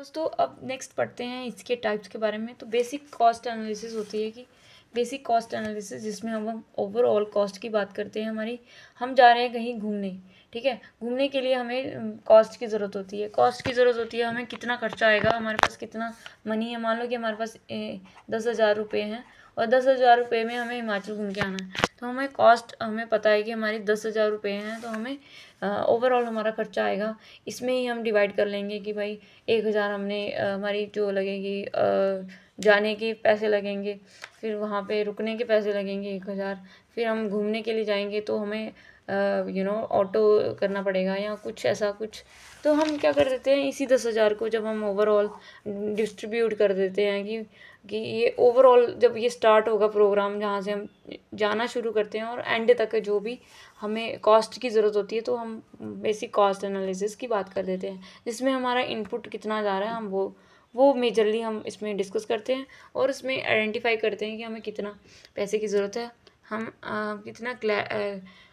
दोस्तों अब नेक्स्ट पढ़ते हैं इसके टाइप्स के बारे में। तो बेसिक कॉस्ट एनालिसिस होती है कि बेसिक कॉस्ट एनालिसिस जिसमें हम ओवरऑल कॉस्ट की बात करते हैं। हमारी हम जा रहे हैं कहीं घूमने, ठीक है, घूमने के लिए हमें कॉस्ट की ज़रूरत होती है। कॉस्ट की ज़रूरत होती है हमें कितना खर्चा आएगा, हमारे पास कितना मनी है। मान लो कि हमारे पास 10,000 रुपये हैं और 10,000 रुपये में हमें हिमाचल घूम के आना है। तो हमें कॉस्ट हमें पता है कि हमारी 10,000 रुपये हैं, तो हमें ओवरऑल हमारा खर्चा आएगा। इसमें ही हम डिवाइड कर लेंगे कि भाई 1,000 हमने हमारी जो लगेगी जाने के पैसे लगेंगे, फिर वहाँ पे रुकने के पैसे लगेंगे 1,000, फिर हम घूमने के लिए जाएंगे तो हमें ऑटो करना पड़ेगा या कुछ ऐसा कुछ। तो हम क्या कर देते हैं, इसी 10,000 को जब हम ओवरऑल डिस्ट्रीब्यूट कर देते हैं कि ये ओवरऑल जब ये स्टार्ट होगा प्रोग्राम, जहाँ से हम जाना शुरू करते हैं और एंड तक जो भी हमें कॉस्ट की ज़रूरत होती है, तो हम बेसिक कॉस्ट एनालिसिस की बात कर देते हैं, जिसमें हमारा इनपुट कितना जा रहा है हम वो मेजरली हम इसमें डिस्कस करते हैं और इसमें आइडेंटिफाई करते हैं कि हमें कितना पैसे की ज़रूरत है। हम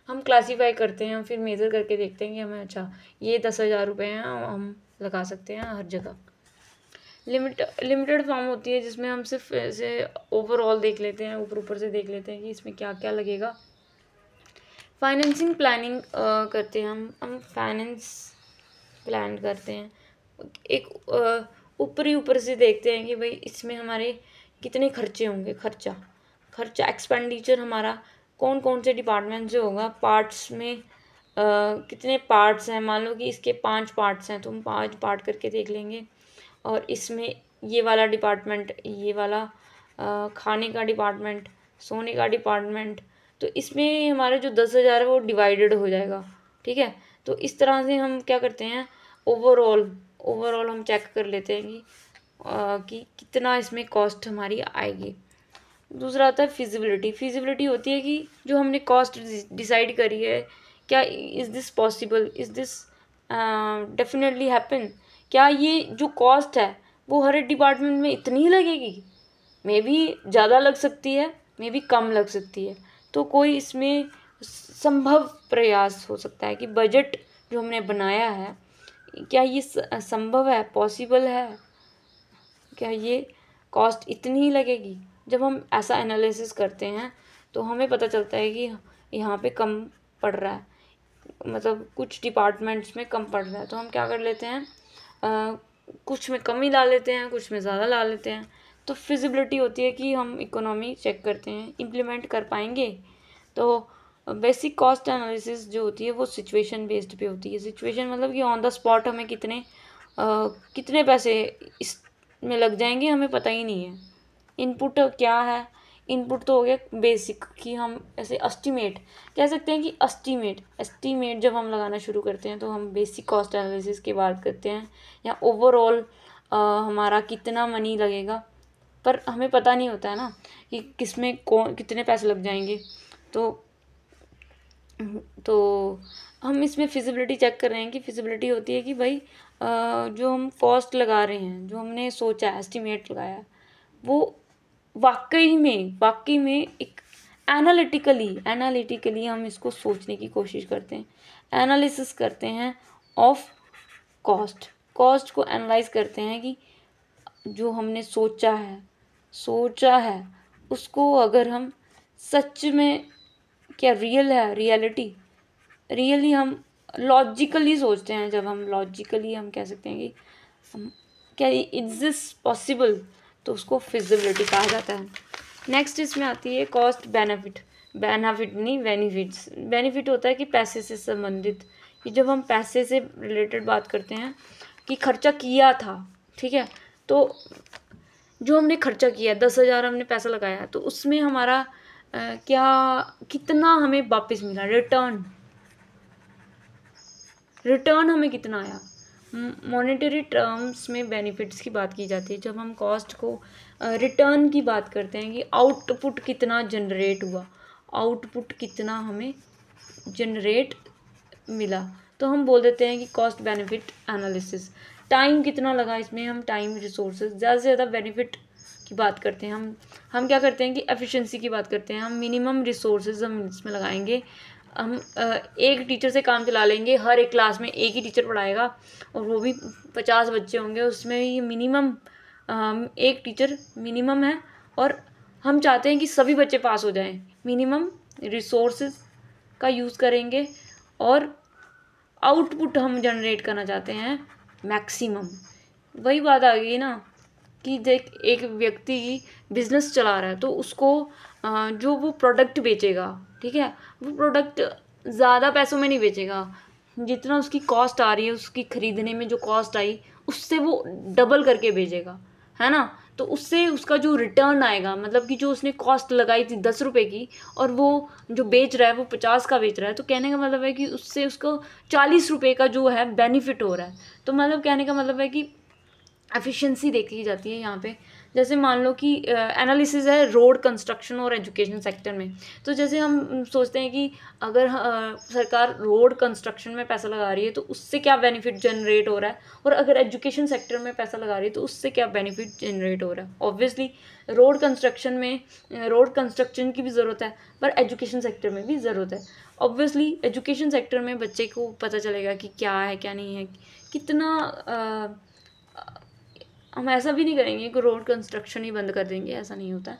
हम क्लासीफाई करते हैं, फिर मेज़र करके देखते हैं कि हमें अच्छा ये 10,000 रुपये हैं, हम लगा सकते हैं हर जगह। लिमिटेड फॉर्म होती है जिसमें हम सिर्फ ऐसे ओवरऑल देख लेते हैं, ऊपर से देख लेते हैं कि इसमें क्या क्या लगेगा। फाइनेंसिंग प्लानिंग करते हैं हम फाइनेंस प्लान करते हैं। एक ऊपर से देखते हैं कि भाई इसमें हमारे कितने खर्चे होंगे, खर्चा एक्सपेंडिचर हमारा कौन कौन से डिपार्टमेंट से होगा, पार्ट्स में कितने पार्ट्स हैं। मान लो कि इसके 5 पार्ट्स हैं तो हम 5 पार्ट करके देख लेंगे। और इसमें ये वाला डिपार्टमेंट, ये वाला खाने का डिपार्टमेंट, सोने का डिपार्टमेंट, तो इसमें हमारे जो 10,000 है वो डिवाइडेड हो जाएगा, ठीक है। तो इस तरह से हम क्या करते हैं, ओवरऑल हम चेक कर लेते हैं कि कितना इसमें कॉस्ट हमारी आएगी। दूसरा आता है फिजिबिलिटी होती है कि जो हमने कॉस्ट डिसाइड करी है, क्या is this possible, is this definitely happen. क्या ये जो कॉस्ट है वो हर एक डिपार्टमेंट में इतनी ही लगेगी, मे बी ज़्यादा लग सकती है, मे बी कम लग सकती है। तो कोई इसमें संभव प्रयास हो सकता है कि बजट जो हमने बनाया है, क्या ये संभव है, पॉसिबल है, क्या ये कॉस्ट इतनी ही लगेगी। जब हम ऐसा एनालिसिस करते हैं तो हमें पता चलता है कि यहाँ पे कम पड़ रहा है, मतलब कुछ डिपार्टमेंट्स में कम पड़ रहा है, तो हम क्या कर लेते हैं, कुछ में कम ही ला लेते हैं, कुछ में ज़्यादा ला लेते हैं। तो फिजिबिलिटी होती है कि हम इकोनॉमी चेक करते हैं, इम्प्लीमेंट कर पाएंगे। तो बेसिक कॉस्ट एनालिसिस जो होती है वो सिचुएशन बेस्ड पे होती है। सिचुएशन मतलब कि ऑन द स्पॉट हमें कितने पैसे इसमें लग जाएंगे हमें पता ही नहीं है। इनपुट क्या है, इनपुट तो हो गया बेसिक कि हम ऐसे एस्टीमेट कह सकते हैं कि एस्टीमेट जब हम लगाना शुरू करते हैं तो हम बेसिक कॉस्ट एनालिसिस की बात करते हैं, या ओवरऑल हमारा कितना मनी लगेगा, पर हमें पता नहीं होता है ना कि किसमें कितने पैसे लग जाएंगे। तो हम इसमें फिजिबिलिटी चेक कर रहे हैं कि फिजिबिलिटी होती है कि भाई जो हम कॉस्ट लगा रहे हैं, जो हमने सोचा एस्टीमेट लगाया, वो वाकई में एक एनालिटिकली हम इसको सोचने की कोशिश करते हैं, एनालिसिस करते हैं ऑफ कॉस्ट को एनालाइज करते हैं कि जो हमने सोचा है उसको अगर हम सच में क्या रियल है, रियली हम लॉजिकली सोचते हैं। जब हम लॉजिकली हम कह सकते हैं कि क्या इज दिस पॉसिबल, तो उसको फिजिबिलिटी कहा जाता है। नेक्स्ट इसमें आती है कॉस्ट बेनिफिट होता है कि पैसे से संबंधित, कि जब हम पैसे से रिलेटेड बात करते हैं कि खर्चा किया था, ठीक है, तो जो हमने खर्चा किया 10,000 हमने पैसा लगाया, तो उसमें हमारा कितना हमें वापस मिला, रिटर्न हमें कितना आया। मॉनेटरी टर्म्स में बेनिफिट्स की बात की जाती है जब हम कॉस्ट को रिटर्न की बात करते हैं कि आउटपुट कितना जनरेट हुआ, आउटपुट कितना हमें जनरेट मिला, तो हम बोल देते हैं कि कॉस्ट बेनिफिट एनालिसिस। टाइम कितना लगा, इसमें हम टाइम रिसोर्सेज ज़्यादा से ज़्यादा बेनिफिट की बात करते हैं। हम क्या करते हैं कि एफिशिएंसी की बात करते हैं, हम मिनिमम रिसोर्सेज हम इसमें लगाएंगे हम एक टीचर से काम चला लेंगे, हर एक क्लास में एक ही टीचर पढ़ाएगा और वो भी 50 बच्चे होंगे, उसमें ही मिनिमम एक टीचर मिनिमम है और हम चाहते हैं कि सभी बच्चे पास हो जाएं। मिनिमम रिसोर्सेज का यूज़ करेंगे और आउटपुट हम जनरेट करना चाहते हैं मैक्सिमम। वही बात आ गई ना कि देख, एक व्यक्ति बिजनेस चला रहा है तो उसको जो वो प्रोडक्ट बेचेगा, ठीक है, वो प्रोडक्ट ज़्यादा पैसों में नहीं बेचेगा, जितना उसकी कॉस्ट आ रही है, उसकी ख़रीदने में जो कॉस्ट आई उससे वो डबल करके बेचेगा, है ना। तो उससे उसका जो रिटर्न आएगा, मतलब कि जो उसने कॉस्ट लगाई थी 10 रुपये की और वो जो बेच रहा है वो 50 का बेच रहा है, तो कहने का मतलब है कि उससे उसको 40 रुपये का जो है बेनिफिट हो रहा है। तो मतलब कहने का मतलब है कि एफिशिएंसी देखी जाती है यहाँ पे। जैसे मान लो कि एनालिसिस है रोड कंस्ट्रक्शन और एजुकेशन सेक्टर में। तो जैसे हम सोचते हैं कि अगर सरकार रोड कंस्ट्रक्शन में पैसा लगा रही है तो उससे क्या बेनिफिट जनरेट हो रहा है, और अगर एजुकेशन सेक्टर में पैसा लगा रही है तो उससे क्या बेनिफिट जनरेट हो रहा है। ऑब्वियसली रोड कंस्ट्रक्शन में रोड कंस्ट्रक्शन की भी ज़रूरत है, पर एजुकेशन सेक्टर में भी ज़रूरत है। ऑब्वियसली एजुकेशन सेक्टर में बच्चे को पता चलेगा कि क्या है क्या नहीं है, कितना हम ऐसा भी नहीं करेंगे कि रोड कंस्ट्रक्शन ही बंद कर देंगे, ऐसा नहीं होता है।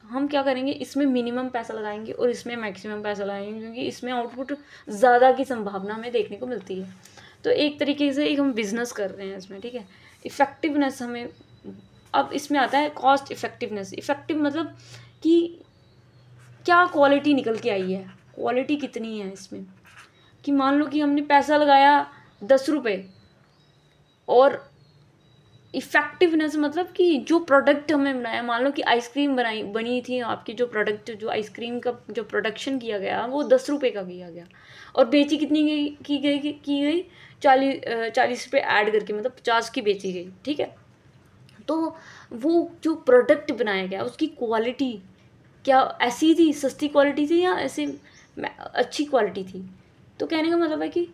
हम क्या करेंगे, इसमें मिनिमम पैसा लगाएंगे और इसमें मैक्सिमम पैसा लगाएंगे, क्योंकि इसमें आउटपुट ज़्यादा की संभावना हमें देखने को मिलती है। तो एक तरीके से एक हम बिजनेस कर रहे हैं इसमें, ठीक है। इफ़ेक्टिवनेस हमें, अब इसमें आता है कॉस्ट इफ़ेक्टिवनेस। इफ़ेक्टिव मतलब कि क्या क्वालिटी निकल के आई है, क्वालिटी कितनी है इसमें। कि मान लो कि हमने पैसा लगाया 10 रुपये और इफ़ेक्टिवनेस मतलब कि जो प्रोडक्ट हमने बनाया, मान लो कि आइसक्रीम बनी थी आपकी, जो प्रोडक्ट जो आइसक्रीम का जो प्रोडक्शन किया गया वो 10 रुपये का किया गया और बेची कितनी गई की गई 40 रुपये ऐड करके, मतलब 50 की बेची गई, ठीक है। तो वो जो प्रोडक्ट बनाया गया उसकी क्वालिटी क्या ऐसी थी, सस्ती क्वालिटी थी या ऐसे अच्छी क्वालिटी थी। तो कहने का मतलब है कि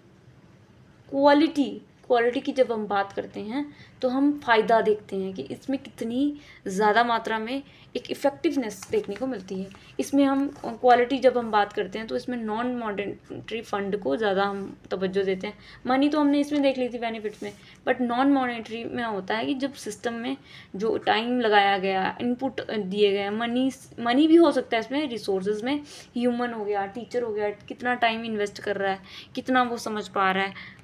क्वालिटी की जब हम बात करते हैं तो हम फ़ायदा देखते हैं कि इसमें कितनी ज़्यादा मात्रा में एक इफ़ेक्टिवनेस देखने को मिलती है। इसमें हम क्वालिटी जब हम बात करते हैं तो इसमें नॉन मॉनेटरी फ़ंड को ज़्यादा हम तवज्जो देते हैं। मनी तो हमने इसमें देख ली थी बेनिफिट्स में, बट नॉन मॉनेटरी में होता है कि जब सिस्टम में जो टाइम लगाया गया, इनपुट दिए गए, मनी भी हो सकता है इसमें, रिसोर्सेज में ह्यूमन हो गया, टीचर हो गया, कितना टाइम इन्वेस्ट कर रहा है, कितना वो समझ पा रहा है।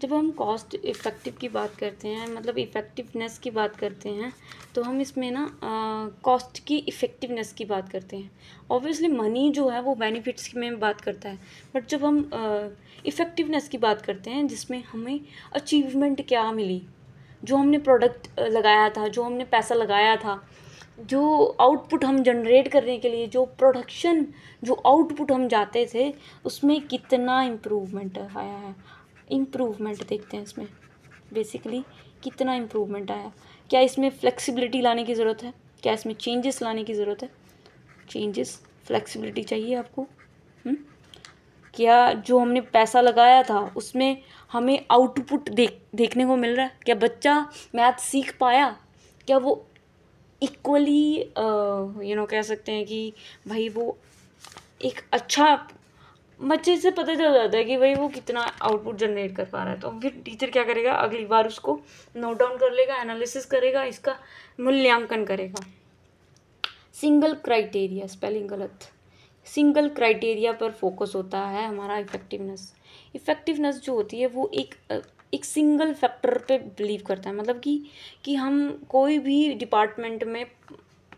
जब हम कॉस्ट इफ़ेक्टिव की बात करते हैं, मतलब इफ़ेक्टिवनेस की बात करते हैं, तो हम इसमें ना कॉस्ट की इफ़ेक्टिवनेस की बात करते हैं। ऑब्वियसली मनी जो है वो बेनिफिट्स में बात करता है, बट जब हम इफ़ेक्टिवनेस की बात करते हैं जिसमें हमें अचीवमेंट क्या मिली, जो हमने प्रोडक्ट लगाया था, जो हमने पैसा लगाया था, जो आउटपुट हम जनरेट करने के लिए जो प्रोडक्शन जो आउटपुट हम जाते थे उसमें कितना इम्प्रूवमेंट आया है। इम्प्रूवमेंट देखते हैं इसमें बेसिकली कितना इम्प्रूवमेंट आया। क्या इसमें फ्लेक्सिबिलिटी लाने की ज़रूरत है, क्या इसमें चेंजेस लाने की ज़रूरत है, चेंजेस फ्लेक्सिबिलिटी चाहिए आपको। क्या जो हमने पैसा लगाया था उसमें हमें आउटपुट देखने को मिल रहा है, क्या बच्चा मैथ सीख पाया, क्या वो इक्वली कह सकते हैं कि भाई वो एक अच्छा बच्चे से पता चल जाता है कि भाई वो कितना आउटपुट जनरेट कर पा रहा है। तो फिर टीचर क्या करेगा, अगली बार उसको नोट डाउन कर लेगा, एनालिसिस करेगा, इसका मूल्यांकन करेगा। सिंगल क्राइटेरिया, स्पेलिंग गलत, सिंगल क्राइटेरिया पर फोकस होता है हमारा इफ़ेक्टिवनेस। इफ़ेक्टिवनेस जो होती है वो एक सिंगल फैक्टर पे बिलीव करता है, मतलब कि हम कोई भी डिपार्टमेंट में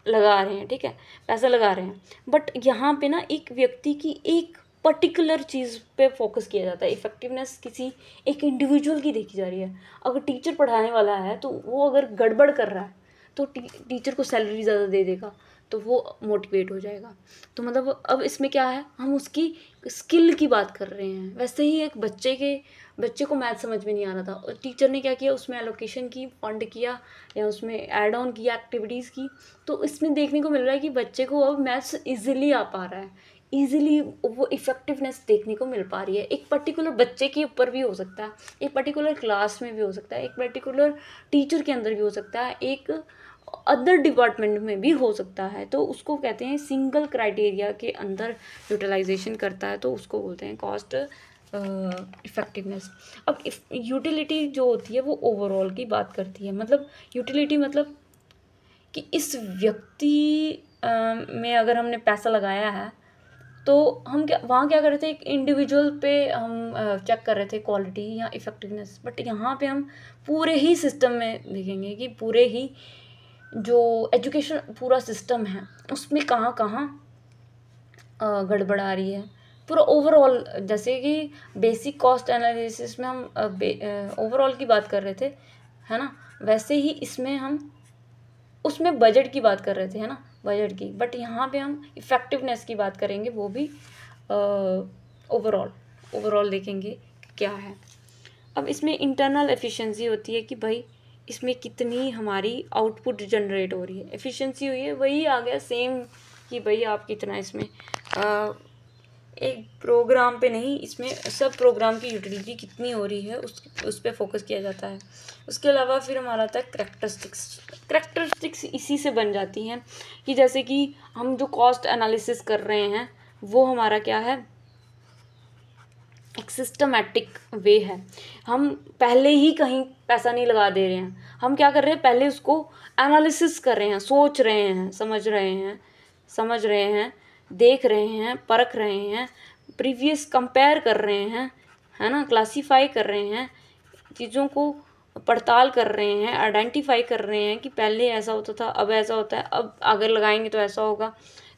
लगा रहे हैं, ठीक है, पैसा लगा रहे हैं, बट यहाँ पे ना एक व्यक्ति की एक पर्टिकुलर चीज़ पे फोकस किया जाता है। इफ़ेक्टिवनेस किसी एक इंडिविजुअल की देखी जा रही है। अगर टीचर पढ़ाने वाला है तो वो अगर गड़बड़ कर रहा है तो टीचर को सैलरी ज़्यादा दे देगा तो वो मोटिवेट हो जाएगा। तो मतलब अब इसमें क्या है, हम उसकी स्किल की बात कर रहे हैं। वैसे ही एक बच्चे को मैथ समझ में नहीं आ रहा था और टीचर ने क्या किया, उसमें एलोकेशन की, फंड किया या उसमें ऐड ऑन किया एक्टिविटीज़ की, तो इसमें देखने को मिल रहा है कि बच्चे को अब मैथ्स ईजिली आ पा रहा है, ईजिली वो इफ़ेक्टिवनेस देखने को मिल पा रही है। एक पर्टिकुलर बच्चे के ऊपर भी हो सकता है, एक पर्टिकुलर क्लास में भी हो सकता है, एक पर्टिकुलर टीचर के अंदर भी हो सकता है, एक अदर डिपार्टमेंट में भी हो सकता है, तो उसको कहते हैं सिंगल क्राइटेरिया के अंदर यूटिलाइजेशन करता है, तो उसको बोलते हैं कॉस्ट इफ़ेक्टिवनेस। अब यूटिलिटी जो होती है वो ओवरऑल की बात करती है, मतलब यूटिलिटी मतलब कि इस व्यक्ति में अगर हमने पैसा लगाया है तो हम वहाँ क्या कर रहे थे, एक इंडिविजुअल पे हम चेक कर रहे थे क्वालिटी या इफ़ेक्टिवनेस, बट यहाँ पे हम पूरे ही सिस्टम में देखेंगे कि पूरे ही जो एजुकेशन पूरा सिस्टम है उसमें कहाँ कहाँ गड़बड़ आ रही है, पूरा ओवरऑल। जैसे कि बेसिक कॉस्ट एनालिसिस में हम ओवरऑल की बात कर रहे थे, है ना, वैसे ही इसमें हम उसमें बजट की बात कर रहे थे, है ना, बजट की, बट यहाँ पे हम इफ़ेक्टिवनेस की बात करेंगे, वो भी ओवरऑल देखेंगे क्या है। अब इसमें इंटरनल एफिशिएंसी होती है कि भाई इसमें कितनी हमारी आउटपुट जनरेट हो रही है, एफिशिएंसी हुई है, वही आ गया सेम कि भाई आप कितना इसमें एक प्रोग्राम पे नहीं, इसमें सब प्रोग्राम की यूटिलिटी कितनी हो रही है उस पर फोकस किया जाता है। उसके अलावा फिर हमारा आता है करेक्टरिस्टिक्स इसी से बन जाती हैं कि जैसे कि हम जो कॉस्ट एनालिसिस कर रहे हैं वो हमारा क्या है, एक सिस्टमैटिक वे है। हम पहले ही कहीं पैसा नहीं लगा दे रहे हैं, हम क्या कर रहे हैं, पहले उसको एनालिसिस कर रहे हैं, सोच रहे हैं, समझ रहे हैं, देख रहे हैं, परख रहे हैं, प्रीवियस कंपेयर कर रहे हैं, है ना, क्लासीफाई कर रहे हैं, चीज़ों को पड़ताल कर रहे हैं, आइडेंटिफाई कर रहे हैं कि पहले ऐसा होता था, अब ऐसा होता है, अब आगे लगाएंगे तो ऐसा होगा,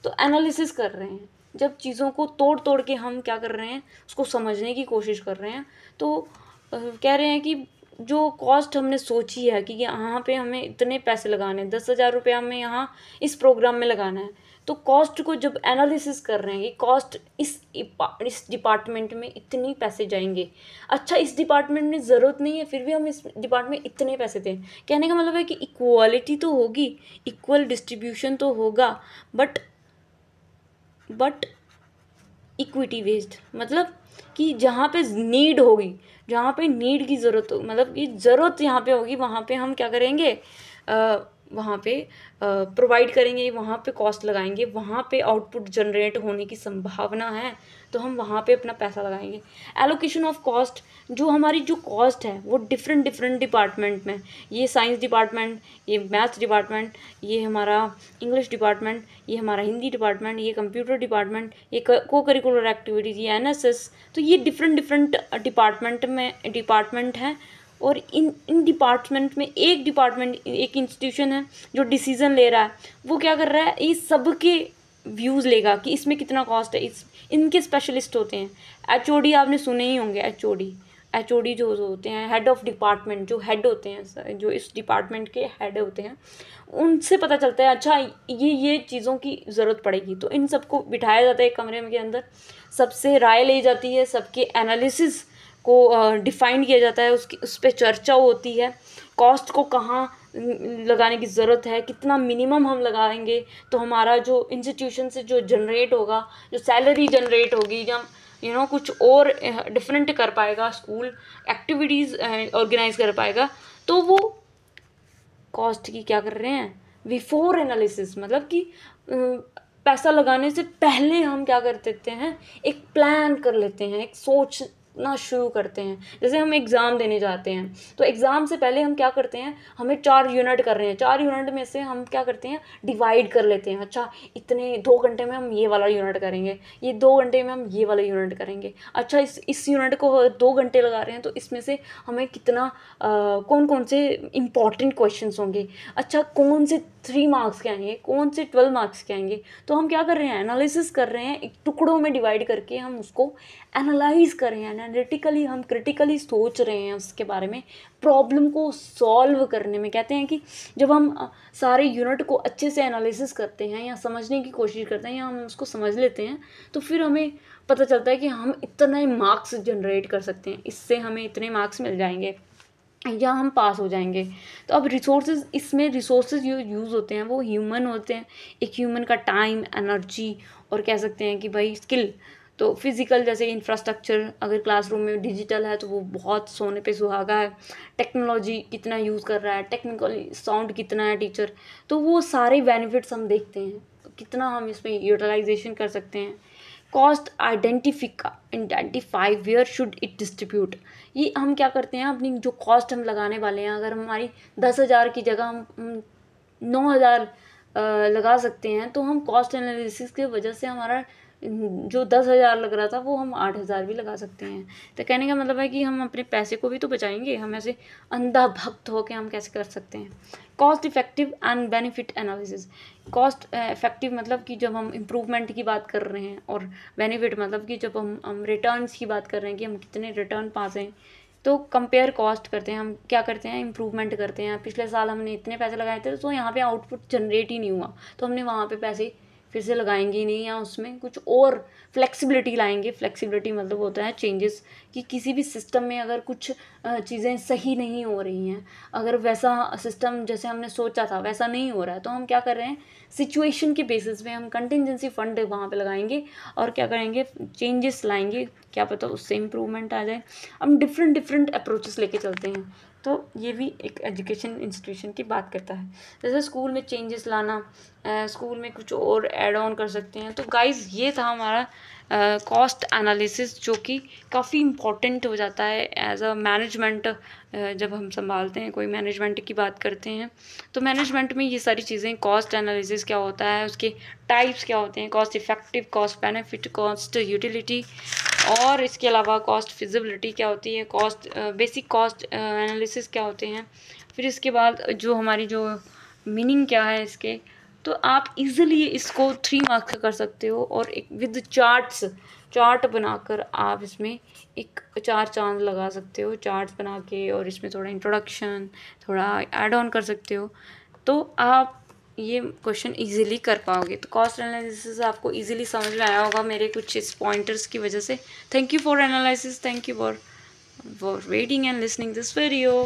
तो एनालिसिस कर रहे हैं। जब चीज़ों को तोड़ तोड़ के हम क्या कर रहे हैं, उसको समझने की कोशिश कर रहे हैं, तो कह रहे हैं कि जो कॉस्ट हमने सोची है कि यहाँ पे हमें इतने पैसे लगाने हैं, 10,000 रुपये हमें यहाँ इस प्रोग्राम में लगाना है, तो कॉस्ट को जब एनालिसिस कर रहे हैं कि कॉस्ट इस डिपार्टमेंट में इतनी पैसे जाएंगे, अच्छा इस डिपार्टमेंट में ज़रूरत नहीं है फिर भी हम इस डिपार्टमेंट में इतने पैसे दें, कहने का मतलब है कि इक्वालिटी तो होगी, इक्वल डिस्ट्रीब्यूशन तो होगा, बट इक्विटी बेस्ड, मतलब कि जहाँ पे नीड होगी, जहाँ पे नीड की ज़रूरत हो, मतलब कि ज़रूरत यहाँ पे होगी वहाँ पे हम क्या करेंगे, वहाँ पे प्रोवाइड करेंगे, वहाँ पे कॉस्ट लगाएंगे, वहाँ पे आउटपुट जनरेट होने की संभावना है तो हम वहाँ पे अपना पैसा लगाएंगे। एलोकेशन ऑफ कॉस्ट, जो हमारी जो कॉस्ट है वो डिफरेंट डिपार्टमेंट में, ये साइंस डिपार्टमेंट, ये मैथ्स डिपार्टमेंट, ये हमारा इंग्लिश डिपार्टमेंट, ये हमारा हिंदी डिपार्टमेंट, ये कंप्यूटर डिपार्टमेंट, ये को करिकुलर एक्टिविटीज़, ये एनएसएस, तो ये डिफरेंट डिपार्टमेंट हैं। और इन डिपार्टमेंट में एक इंस्टीट्यूशन है जो डिसीज़न ले रहा है, वो क्या कर रहा है, इस सब के व्यूज़ लेगा कि इसमें कितना कॉस्ट है, इनके स्पेशलिस्ट होते हैं। एचओडी आपने सुने ही होंगे, एचओडी जो होते हैं हेड ऑफ डिपार्टमेंट, जो हेड होते हैं, जो इस डिपार्टमेंट के हेड होते हैं, उनसे पता चलता है अच्छा ये चीज़ों की ज़रूरत पड़ेगी, तो इन सबको बिठाया जाता है एक कमरे के अंदर, सबसे राय ली जाती है, सबके एनालिसिस को डिफ़ाइन किया जाता है, उस पर चर्चा होती है, कॉस्ट को कहाँ लगाने की ज़रूरत है, कितना मिनिमम हम लगाएंगे तो हमारा जो इंस्टीट्यूशन से जो जनरेट होगा, जो सैलरी जनरेट होगी, जब कुछ और डिफरेंट कर पाएगा, स्कूल एक्टिविटीज़ ऑर्गेनाइज कर पाएगा, तो वो कॉस्ट की क्या कर रहे हैं, बिफोर एनालिसिस, मतलब कि पैसा लगाने से पहले हम क्या कर देते हैं, एक प्लान कर लेते हैं, एक सोचना शुरू करते हैं। जैसे हम एग्ज़ाम देने जाते हैं तो एग्ज़ाम से पहले हम क्या करते हैं, हमें 4 यूनिट कर रहे हैं, 4 यूनिट में से हम क्या करते हैं, डिवाइड कर लेते हैं, अच्छा इतने 2 घंटे में हम ये वाला यूनिट करेंगे, ये 2 घंटे में हम ये वाला यूनिट करेंगे, अच्छा इस यूनिट को 2 घंटे लगा रहे हैं तो इसमें से हमें कितना कौन कौन से इम्पॉर्टेंट क्वेश्चंस होंगे, अच्छा कौन से 3 मार्क्स के आएंगे, कौन से 12 मार्क्स के आएंगे, तो हम क्या कर रहे हैं, एनालिसिस कर रहे हैं, एक टुकड़ों में डिवाइड करके हम उसको एनालाइज कर रहे हैं, एनालिटिकली हम क्रिटिकली सोच रहे हैं उसके बारे में, प्रॉब्लम को सॉल्व करने में। कहते हैं कि जब हम सारे यूनिट को अच्छे से एनालिसिस करते हैं या समझने की कोशिश करते हैं या हम उसको समझ लेते हैं तो फिर हमें पता चलता है कि हम इतने मार्क्स जनरेट कर सकते हैं, इससे हमें इतने मार्क्स मिल जाएंगे या हम पास हो जाएंगे। तो अब इसमें रिसोर्सेज जो यूज़ होते हैं वो ह्यूमन होते हैं, एक ह्यूमन का टाइम, एनर्जी और कह सकते हैं कि भाई स्किल, तो फिज़िकल जैसे इंफ्रास्ट्रक्चर, अगर क्लासरूम में डिजिटल है तो वो बहुत सोने पे सुहागा है। टेक्नोलॉजी कितना यूज़ कर रहा है, टेक्निकली साउंड कितना है टीचर, तो वो सारे बेनिफिट्स हम देखते हैं, कितना हम इसमें यूटिलाइजेशन कर सकते हैं। Cost identify where should it distribute, ये हम क्या करते हैं, अपनी जो कॉस्ट हम लगाने वाले हैं, अगर हमारी 10,000 की जगह हम 9,000 लगा सकते हैं, तो हम कॉस्ट एनालिसिस की वजह से हमारा जो 10,000 लग रहा था वो हम 8,000 भी लगा सकते हैं। तो कहने का मतलब है कि हम अपने पैसे को भी तो बचाएंगे, हम ऐसे अंधा भक्त होकर हम कैसे कर सकते हैं। Cost effective and benefit analysis, cost effective मतलब कि जब हम इम्प्रूवमेंट की बात कर रहे हैं, और बेनिफिट मतलब कि जब हम रिटर्न्स की बात कर रहे हैं कि हम कितने रिटर्न पास हैं, तो कंपेयर कॉस्ट करते हैं। हम क्या करते हैं, इम्प्रूवमेंट करते हैं। पिछले साल हमने इतने पैसे लगाए थे तो यहाँ पे आउटपुट जनरेट ही नहीं हुआ, तो हमने वहाँ पे पैसे फिर से लगाएंगे ही नहीं, या उसमें कुछ और फ्लेक्सिबिलिटी लाएंगे। फ्लेक्सिबिलिटी मतलब होता है चेंजेस, कि किसी भी सिस्टम में अगर कुछ चीज़ें सही नहीं हो रही हैं, अगर वैसा सिस्टम जैसे हमने सोचा था वैसा नहीं हो रहा है, तो हम क्या कर रहे हैं, सिचुएशन के बेसिस पे हम कंटिजेंसी फंड वहाँ पे लगाएंगे और क्या करेंगे, चेंजेस लाएंगे, क्या पता उससे इम्प्रूवमेंट आ जाए। हम डिफरेंट अप्रोचेस लेके चलते हैं, तो ये भी एक एजुकेशन इंस्टीट्यूशन की बात करता है। जैसे स्कूल में चेंजेस लाना, स्कूल में कुछ और ऐड ऑन कर सकते हैं। तो गाइस ये था हमारा कॉस्ट एनालिसिस, जो कि काफ़ी इम्पॉर्टेंट हो जाता है एज अ मैनेजमेंट। जब हम संभालते हैं, कोई मैनेजमेंट की बात करते हैं, तो मैनेजमेंट में ये सारी चीज़ें, कॉस्ट एनालिसिस क्या होता है, उसके टाइप्स क्या होते हैं, cost effective, cost benefit, cost utility, और इसके अलावा कॉस्ट फिजिबिलिटी क्या होती है, कॉस्ट बेसिक कॉस्ट एनालिसिस क्या होते हैं। फिर इसके बाद जो हमारी जो मीनिंग क्या है इसके, तो आप इजीली इसको 3 मार्क्स का कर सकते हो, और एक विद चार्ट बनाकर आप इसमें एक 4 चांद लगा सकते हो, चार्ट्स बना के, और इसमें थोड़ा इंट्रोडक्शन, थोड़ा ऐड ऑन कर सकते हो, तो आप ये क्वेश्चन इजीली कर पाओगे। तो कॉस्ट एनालिसिस आपको इजीली समझ में आया होगा मेरे कुछ इस पॉइंटर्स की वजह से। Thank you for analysis, thank you for waiting and listening this video.